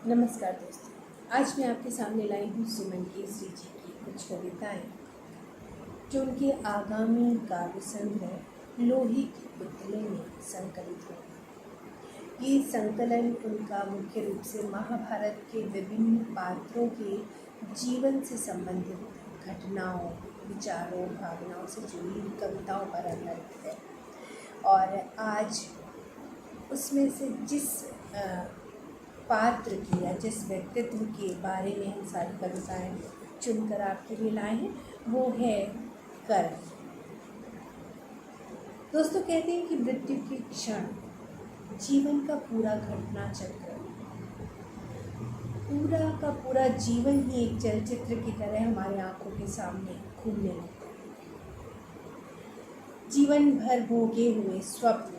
नमस्कार दोस्तों। आज मैं आपके सामने लाई हूँ सुमन केसरी जी की कुछ कविताएं जो उनके आगामी काव्य संग्रह लोहे के पुतले में संकलित हुए। ये संकलन उनका मुख्य रूप से महाभारत के विभिन्न पात्रों के जीवन से संबंधित घटनाओं, विचारों, भावनाओं से जुड़ी कविताओं पर आधारित है। और आज उसमें से जिस पात्र की या जिस व्यक्तित्व के बारे में हम सारी कविताएं चुनकर आपके लिए लाए हैं वो है कर्ण। दोस्तों, कहते हैं कि मृत्यु के क्षण जीवन का पूरा घटना चक्र, पूरा का पूरा जीवन ही एक चलचित्र की तरह हमारे आंखों के सामने घूमने लगता है। जीवन भर भोगे हुए स्वप्न,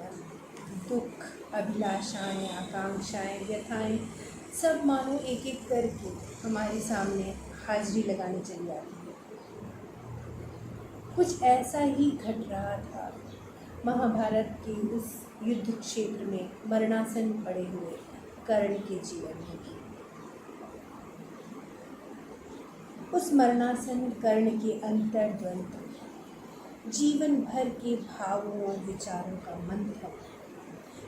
दुख, अभिलाषाएं, आकांक्षाएं, व्यथाएं सब मानो एक एक करके हमारे सामने हाजिरी लगाने चली आती है। कुछ ऐसा ही घट रहा था महाभारत के उस युद्ध क्षेत्र में मरणासन पड़े हुए कर्ण के जीवन में भी। उस मरणासन कर्ण के अंतर्द्वंद, जीवन भर के भावों और विचारों का मंथन,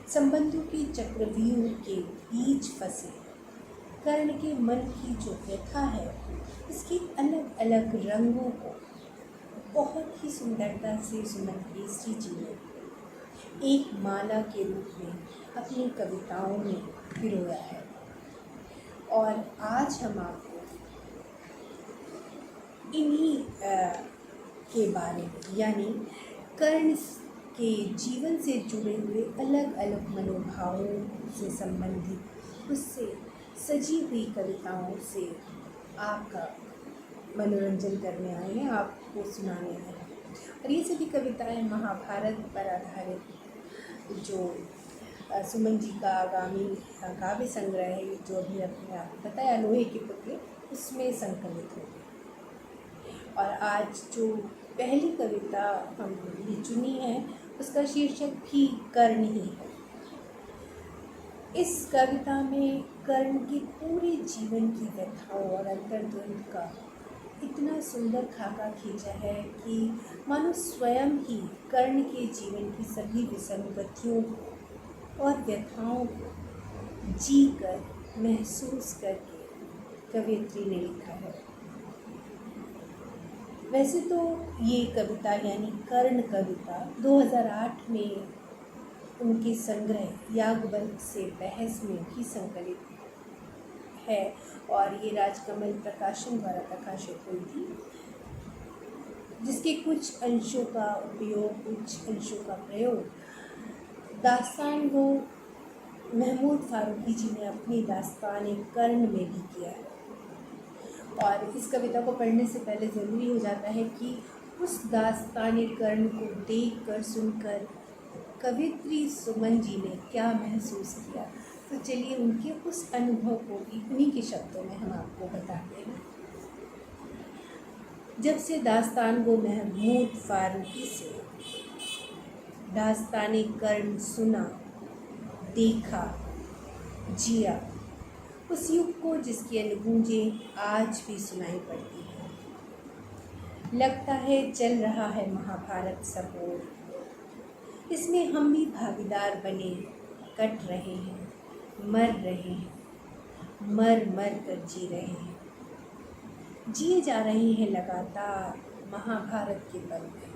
संबंधों के चक्रव्यूह के बीच फंसे कर्ण के मन की जो व्यथा है, इसकी अलग अलग रंगों को बहुत ही सुंदरता से सुमन केसरी जी ने एक माला के रूप में अपनी कविताओं में पिरोया है। और आज हम आपको इन्हीं के बारे में, यानी कर्ण के जीवन से जुड़े हुए अलग अलग मनोभावों से संबंधित उससे सजी हुई कविताओं से आपका मनोरंजन करने आए हैं, आपको सुनाने आए हैं। और ये सभी कविताएं महाभारत पर आधारित जो सुमन जी का आगामी काव्य संग्रह है, जो अभी अपने आप बताया लोहे के पुतले, उसमें संकलित हो गए। और आज जो पहली कविता हमने चुनी है उसका शीर्षक भी कर्ण ही है। इस कविता में कर्ण की पूरे जीवन की व्यथाओं और अंतर्द्वंद का इतना सुंदर खाका खींचा है कि मानो स्वयं ही कर्ण के जीवन की सभी विसंगतियों और व्यथाओं को जी कर, महसूस करके कवियत्री ने लिखा है। वैसे तो ये कविता यानी कर्ण कविता 2008 में उनके संग्रह याज्ञवल्क्य से बहस में भी संकलित है और ये राजकमल प्रकाशन द्वारा प्रकाशित हुई थी, जिसके कुछ अंशों का उपयोग, कुछ अंशों का प्रयोग दास्तान गो महमूद फारूकी जी ने अपनी दास्तान कर्ण में भी किया है। और इस कविता को पढ़ने से पहले ज़रूरी हो जाता है कि उस दास्तान कर्ण को देखकर, सुनकर कवित्री सुमन जी ने क्या महसूस किया। तो चलिए उनके उस अनुभव को भी उन्हीं के शब्दों में हम आपको बताते हैं। जब से दास्तान गो महमूद फारूकी से दास्तान कर्ण सुना, देखा, जिया, उस युग को जिसकी अनुगूंजें आज भी सुनाई पड़ती हैं। लगता है चल रहा है महाभारत सबोर, इसमें हम भी भागीदार बने, कट रहे हैं, मर रहे हैं, मर मर कर जी रहे हैं, जिए जा रहे हैं लगातार महाभारत के पल में।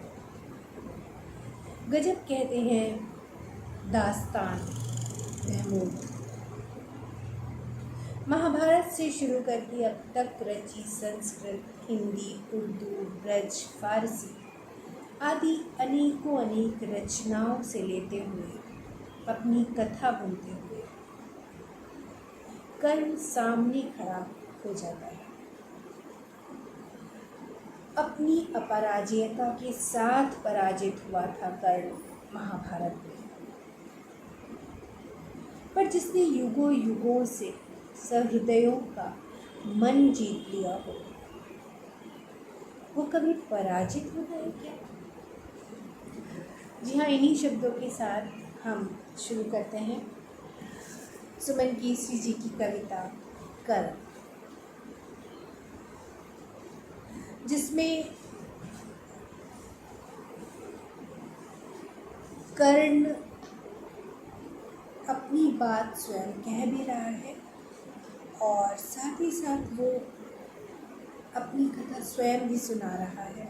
गजब कहते हैं दास्तान महमूद। महाभारत से शुरू करके अब तक रची संस्कृत, हिंदी, उर्दू, ब्रज, फारसी आदि अनेकों अनेक रचनाओं से लेते हुए अपनी कथा बुनते हुए कर्ण सामने खड़ा हो जाता है। अपनी अपराजयता के साथ पराजित हुआ था कर्ण महाभारत में, पर जिसने युगों युगों से सहृदयों का मन जीत लिया हो, वो कभी पराजित होता है क्या? जी हाँ, इन्हीं शब्दों के साथ हम शुरू करते हैं सुमन केसरी जी की कविता कर्म, जिसमें कर्ण अपनी बात स्वयं कह भी रहा है और साथ ही साथ वो अपनी कथा स्वयं भी सुना रहा है।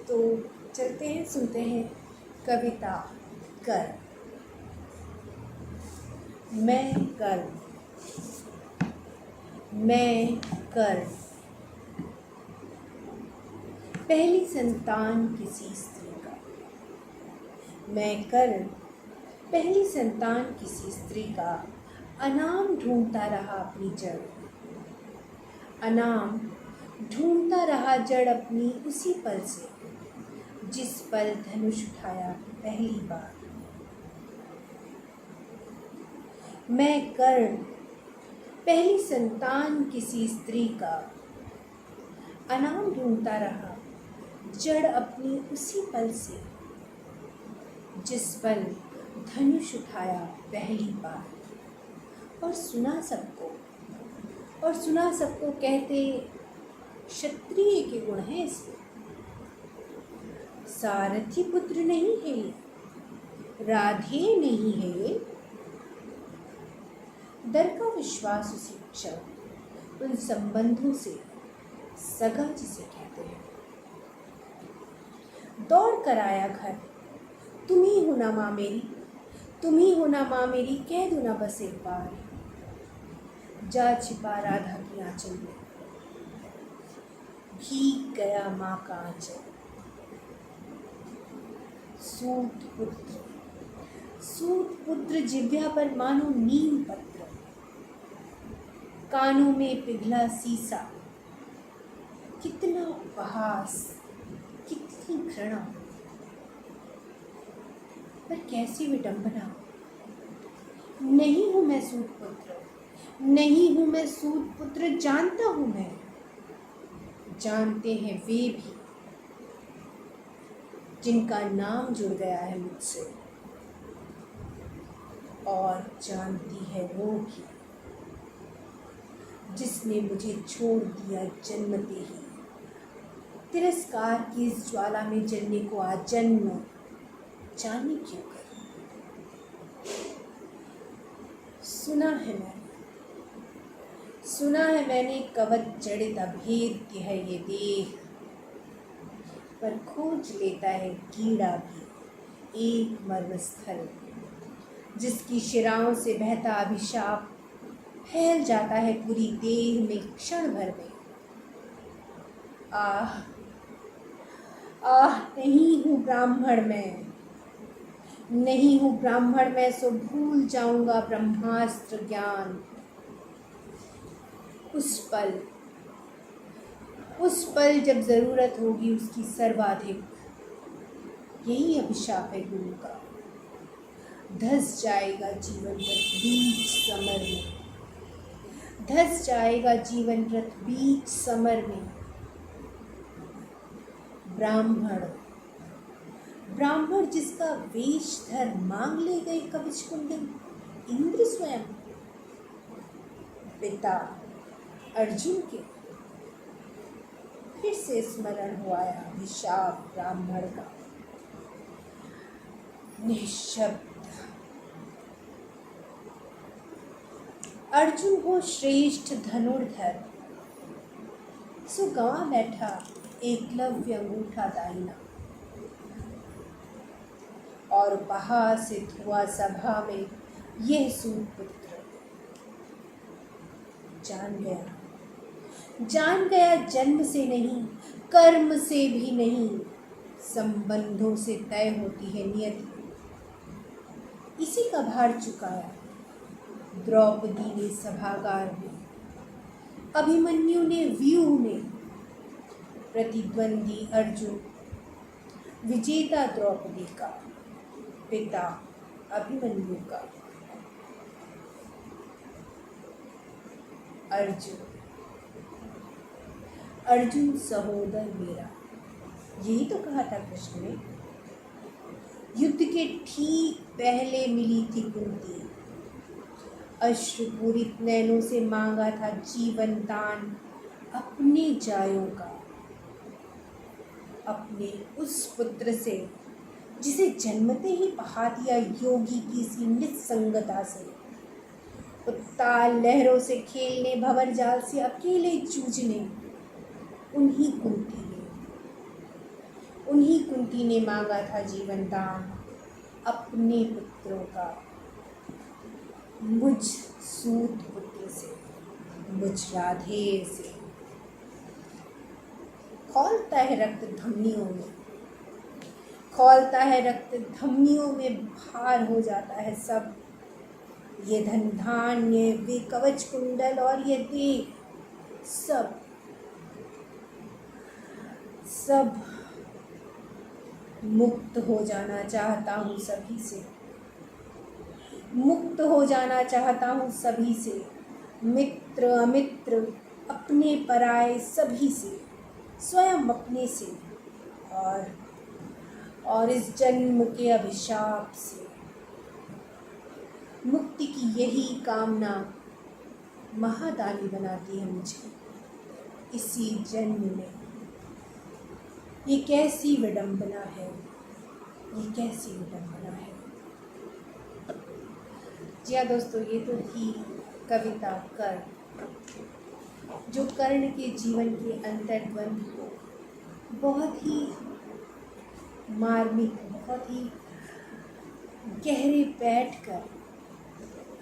तो चलते हैं, सुनते हैं कविता कर्ण। मैं कर्ण, मैं कर्ण, पहली संतान किसी स्त्री का। मैं कर्ण, पहली संतान किसी स्त्री का, अनाम ढूंढता रहा अपनी जड़, अनाम ढूंढता रहा जड़ अपनी उसी पल से, जिस पल धनुष उठाया पहली बार। मैं कर्ण, पहली संतान किसी स्त्री का, अनाम ढूंढता रहा जड़ अपनी उसी पल से, जिस पल धनुष उठाया पहली बार। और सुना सबको कहते क्षत्रिय के गुण हैं इसमें। सारथी पुत्र नहीं है, राधे नहीं है, दर का विश्वास उसी क्षण उन संबंधों से सगा जिसे कहते हैं। दौड़ कर आया घर, तुम ही हो ना माँ मेरी, तुम ही हो ना माँ मेरी, कह दो ना बस एक बार। जा छिपा राधा की आंचल में, भीग गया माँ का आंचल। सूत पुत्र जिह्वा पर मानो नीम पत्र, कानों में पिघला सीसा। कितना उपहास, कितनी घृणा, पर कैसी विडंबना। नहीं हूं मैं सूत पुत्र, नहीं हूं मैं सूत पुत्र, जानता हूं मैं, जानते हैं वे भी जिनका नाम जुड़ गया है मुझसे, और जानती है वो भी जिसने मुझे छोड़ दिया जन्मते ही। तिरस्कार की इस ज्वाला में जलने को आजन्म जाने क्यों कर। सुना है मैंने कवच जड़ित अभेद्य है ये देह, पर खोज लेता है कीड़ा भी एक मर्मस्थल, जिसकी शिराओं से बहता अभिशाप फैल जाता है पूरी देह में क्षण भर में। आह आह, नहीं हूँ ब्राह्मण मैं, नहीं हूँ ब्राह्मण मैं, सो भूल जाऊंगा ब्रह्मास्त्र ज्ञान। उस पल जब ज़रूरत होगी उसकी सर्वाधिक, यही अभिशाप है गुरु का। धस जाएगा जीवन रथ बीच समर में, धस जाएगा जीवन रथ बीच समर में। ब्राह्मण जिसका वेश धर मांग ले गए कवच कुंडल इंद्र स्वयं, पिता अर्जुन के फिर से स्मरण हुआ अभिशाप ब्राह्मण का। निःशब्द अर्जुन हो श्रेष्ठ धनुर्धर, सो गंवा बैठा एकलव्य अंगूठा दाहिना, और उपहासित हुआ सभा में यह सूत पुत्र। जान गया जन्म से नहीं, कर्म से भी नहीं, संबंधों से तय होती है नियति। इसी का भार चुकाया द्रौपदी ने सभागार में, अभिमन्यु ने व्यूह ने, प्रतिद्वंदी अर्जुन विजेता द्रौपदी का, पिता अभिमन्यु का। अर्जुन सहोदर मेरा, यही तो कहा था कृष्ण ने। युद्ध के ठीक पहले मिली थी कुंती, अश्रुपूरित नैनों से मांगा था जीवन दान अपने जायों का, अपने उस पुत्र से जिसे जन्मते ही बहा दिया योगी की सी निस्संगता से। उत्ताल लहरों से खेलने, भंवर जाल से अकेले जूझने, उन्हीं कुंती ने मांगा था जीवन दान अपने पुत्रों का, मुझ सूत पुत्र से, मुझ राधे से। खौलता है रक्त धमनियों में, खौलता है रक्त धमनियों में, भार हो जाता है सब। ये धन धान्य, वे कवच कुंडल और ये देह, सब सब मुक्त हो जाना चाहता हूँ सभी से, मुक्त हो जाना चाहता हूँ सभी से, मित्र अमित्र अपने पराए सभी से, स्वयं अपने से, और इस जन्म के अभिशाप से। मुक्ति की यही कामना महादानी बनाती है मुझे इसी जन्म में। ये कैसी विडंबना है, ये कैसी विडंबना है। जी हाँ दोस्तों, ये तो थी कविता कर्ण, जो कर्ण के जीवन के अंतर्द्वंद को बहुत ही मार्मिक, बहुत ही गहरे बैठकर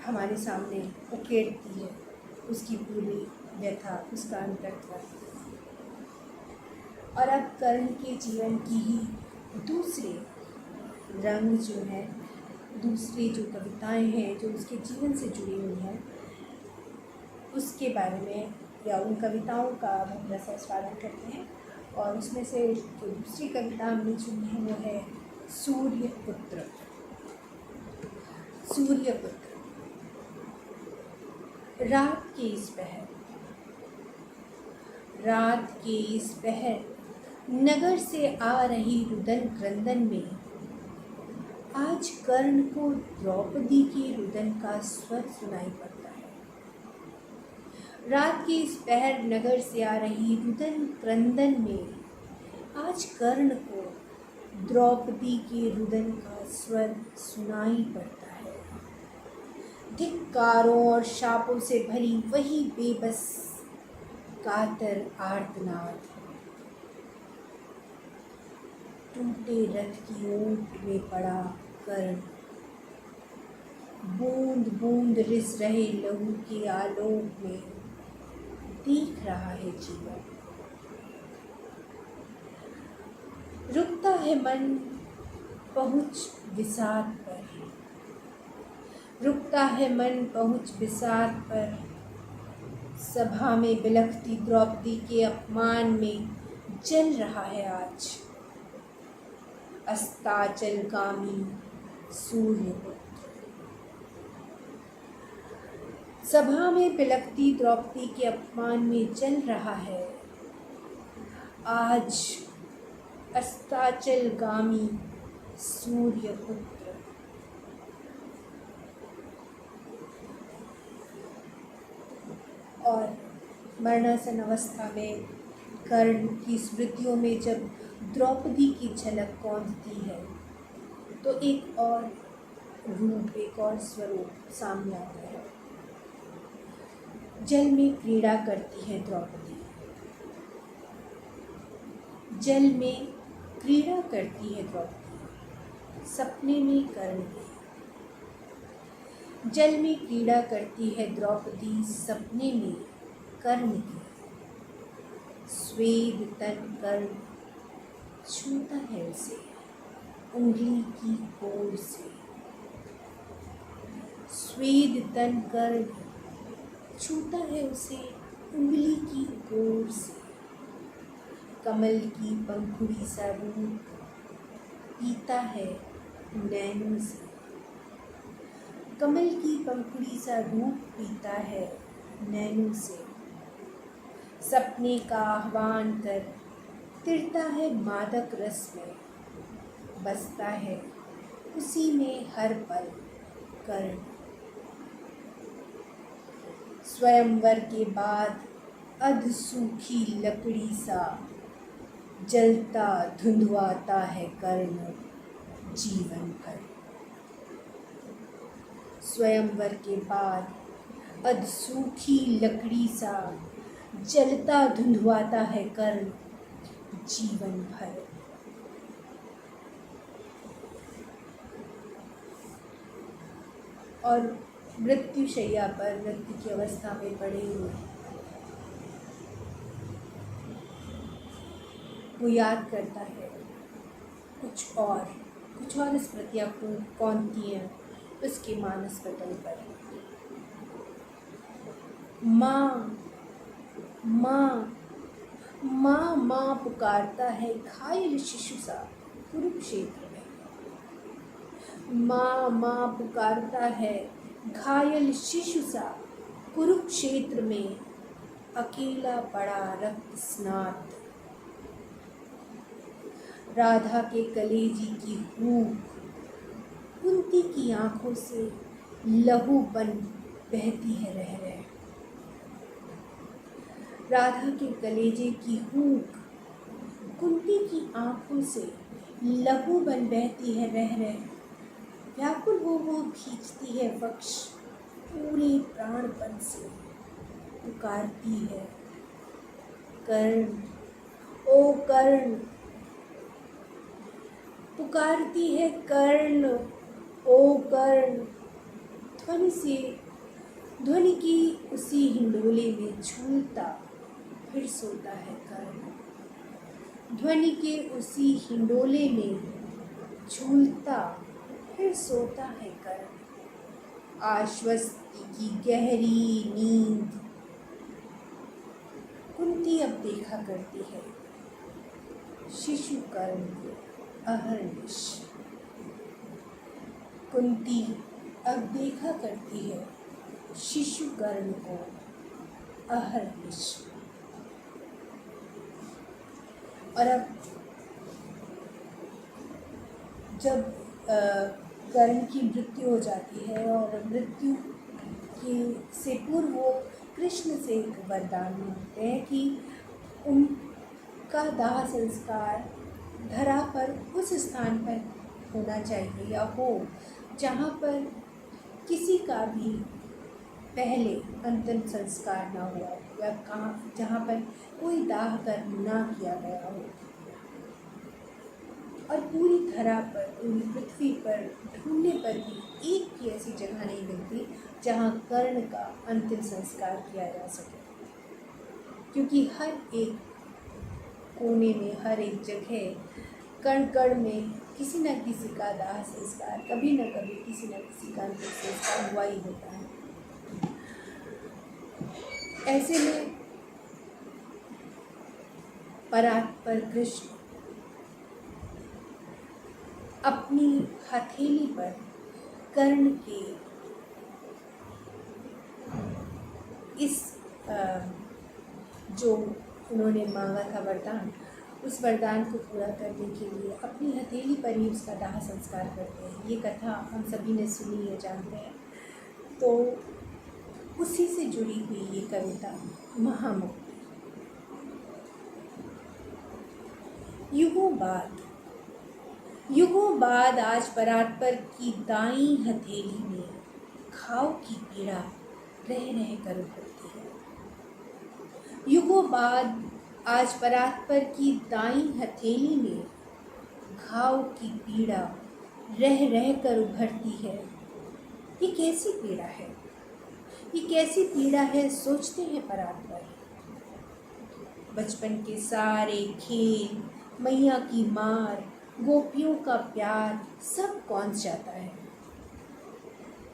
हमारे सामने उकेरती है, उसकी पूरी व्यथा, उसका अंतर्द्वंद। और अब कर्ण के जीवन की ही दूसरे रंग जो है, दूसरी जो कविताएं हैं जो उसके जीवन से जुड़ी हुई हैं, उसके बारे में या उन कविताओं का हम रसास्वादन करते हैं। और उसमें से जो दूसरी कविता हमने चुनी है वो है सूर्यपुत्र। सूर्यपुत्र। रात के इस पहर, रात के इस पहर, नगर से आ रही रुदन क्रंदन में आज कर्ण को द्रौपदी के रुदन का स्वर सुनाई पड़ता है। रात के इस पहर, नगर से आ रही रुदन क्रंदन में आज कर्ण को द्रौपदी के रुदन का स्वर सुनाई पड़ता है। धिक्कारों और शापों से भरी वही बेबस कातर आर्तनाद। टूटे रथ की ओट में पड़ा कर्ण, बूंद बूंद रिस रहे लहू के आलोक में देख रहा है जीवन। रुकता है मन पहुँच विषाद पर, रुकता है मन पहुँच विषाद पर। सभा में बिलखती द्रौपदी के अपमान में जल रहा है आज अस्ताचलगामी सूर्यपुत्र। सभा में बिलखती द्रौपदी के अपमान में जल रहा है आज अस्ताचलगामी सूर्यपुत्र। और मरणासन अवस्था में कर्ण की स्मृतियों में जब द्रौपदी की झलक कौंधती है तो एक और रूप, एक और स्वरूप सामने आता है। जल में क्रीड़ा करती है द्रौपदी, जल में क्रीड़ा करती है द्रौपदी, सपने में कर्ण के। जल में क्रीड़ा करती है द्रौपदी, सपने में कर्ण के। स्वेद तन कर्ण छूता है उसे उंगली की कोर से। स्वेद तन कर्ण छूता है उसे उंगली की कोर से। कमल की पंखुड़ी सा रूप पीता है नैनों से। कमल की पंखुड़ी सा रूप पीता है नैनों से। सपने का आह्वान कर तिरता है मादक रस में, बसता है उसी में हर पल कर्ण। स्वयंवर के बाद अधसूखी लकड़ी सा जलता धुंधुआता है कर्ण जीवन भर। स्वयंवर के बाद अधसूखी लकड़ी सा जलता धुंधुआता है कर्ण जीवन भर। और मृत्युशैया पर मृत्यु की अवस्था में पड़े हुए वो याद करता है कुछ और स्मृतियाँ कौनती हैं उसके मानस पटल पर। माँ माँ माँ माँ पुकारता है घायल शिशु सा कुरुक्षेत्र में। माँ माँ पुकारता है घायल शिशु सा कुरुक्षेत्र में, अकेला पड़ा रक्त स्नात। राधा के कलेजी की हूक, कुंती की आंखों से लहू बन बहती है रह रह। राधा के कलेजे की हूक, कुंती की आंखों से लहू बन बहती है रह रह। व्याकुल हो वो खींचती है वक्ष पूरे प्राणपन से, पुकारती है कर्ण ओ कर्ण, पुकारती है कर्ण ओ कर्ण। ध्वनि की उसी हिंडोले में झूलता फिर सोता है कर्ण। ध्वनि के उसी हिंडोले में झूलता फिर सोता है कर्ण। आश्वस्ति की गहरी नींद कुंती अब देखा करती है शिशु कर्ण को अहर्निश। कुंती अब देखा करती है शिशु कर्ण को अहर्निश। और अब जब कर्ण की मृत्यु हो जाती है और मृत्यु की से पूर्व वो कृष्ण से एक वरदान मांगते हैं कि उनका दाह संस्कार धरा पर उस स्थान पर होना चाहिए या हो जहाँ पर किसी का भी पहले अंतिम संस्कार ना हुआ या कहाँ जहाँ पर कोई दाह कर्म ना किया गया हो। और पूरी धरा पर पूरी पृथ्वी पर ढूंढने पर भी एक भी ऐसी जगह नहीं मिलती जहाँ कर्ण का अंतिम संस्कार किया जा सके, क्योंकि हर एक कोने में हर एक जगह कण कण में किसी न किसी का दाह संस्कार कभी न कभी किसी न किसी का अंतिम संस्कार हुआ ही होता है। ऐसे में परात्पर कृष्ण अपनी हथेली पर कर्ण के इस जो उन्होंने मांगा था वरदान, उस वरदान को पूरा करने के लिए अपनी हथेली पर ही उसका दाह संस्कार करते हैं। ये कथा हम सभी ने सुनी है, जानते हैं। तो उसी से जुड़ी हुई ये कविता महामुक्ति। युगों बाद आज परात्पर की दाईं हथेली में घाव की पीड़ा रह रह कर उभरती है। युगों बाद आज परात्पर की दाईं हथेली में घाव की पीड़ा रह रह कर उभरती है। ये कैसी पीड़ा है, ये कैसी पीड़ा है, सोचते हैं परात्पर। बचपन के सारे खेल, मैया की मार, गोपियों का प्यार सब कौंध जाता है।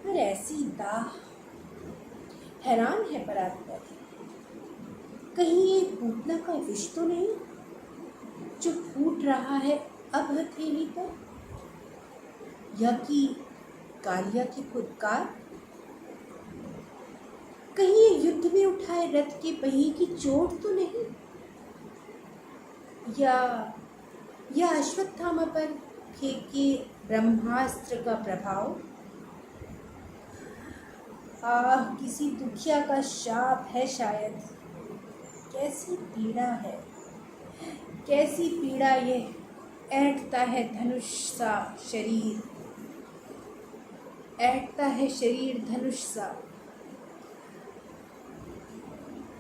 पर ऐसी दाह, हैरान है परात्पर, कहीं ये पूतना का विष तो नहीं जो फूट रहा है अब हथेली पर, या कि कालिया की फुदकार, कहीं ये युद्ध में उठाए रथ के पहिए की चोट तो नहीं, या अश्वत्थामा पर फेंके ब्रह्मास्त्र का प्रभाव। आह, किसी दुखिया का शाप है शायद। कैसी पीड़ा है, कैसी पीड़ा ये। ऐंठता है धनुष सा शरीर, ऐंठता है शरीर धनुष सा।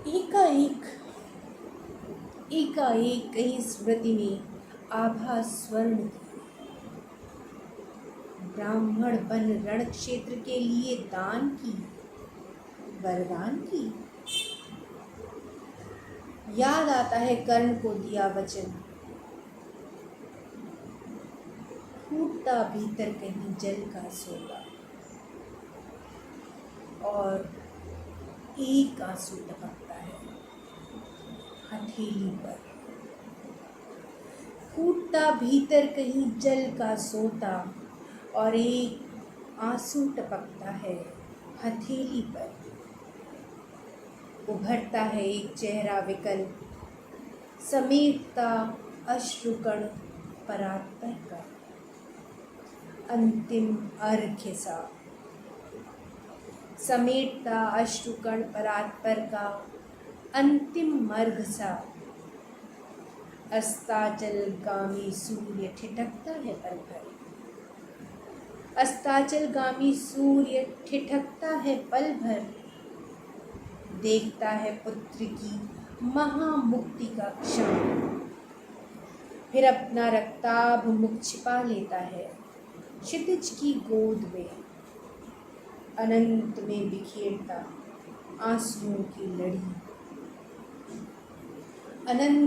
एकाएक, एकाएक कहीं स्मृति में आभा स्वर्ण की। ब्राह्मण बन रण क्षेत्र के लिए दान की, वरदान की। याद आता है कर्ण को दिया वचन, फूटता भीतर कहीं जल का सोता, और एक आंसू टपकता है हथेली पर। फूटता भीतर कहीं जल का सोता, और एक आंसू टपकता है हथेली पर। उभरता है एक चेहरा विकल, समेटता अश्रुकण परात्पर का। अंतिम अर्घ्य सा, समेटता अश्रुकण परात्पर का अंतिम मर्घ सा। अस्ताचलगामी सूर्य ठिठकता है पल भर, अस्ताचलगामी सूर्य ठिठकता है पल भर। देखता है पुत्र की महामुक्ति का क्षण, फिर अपना रक्ताभ मुख छिपा लेता है क्षितिज की गोद में। अनंत में बिखेरता आंसुओं की लड़ी, अनंत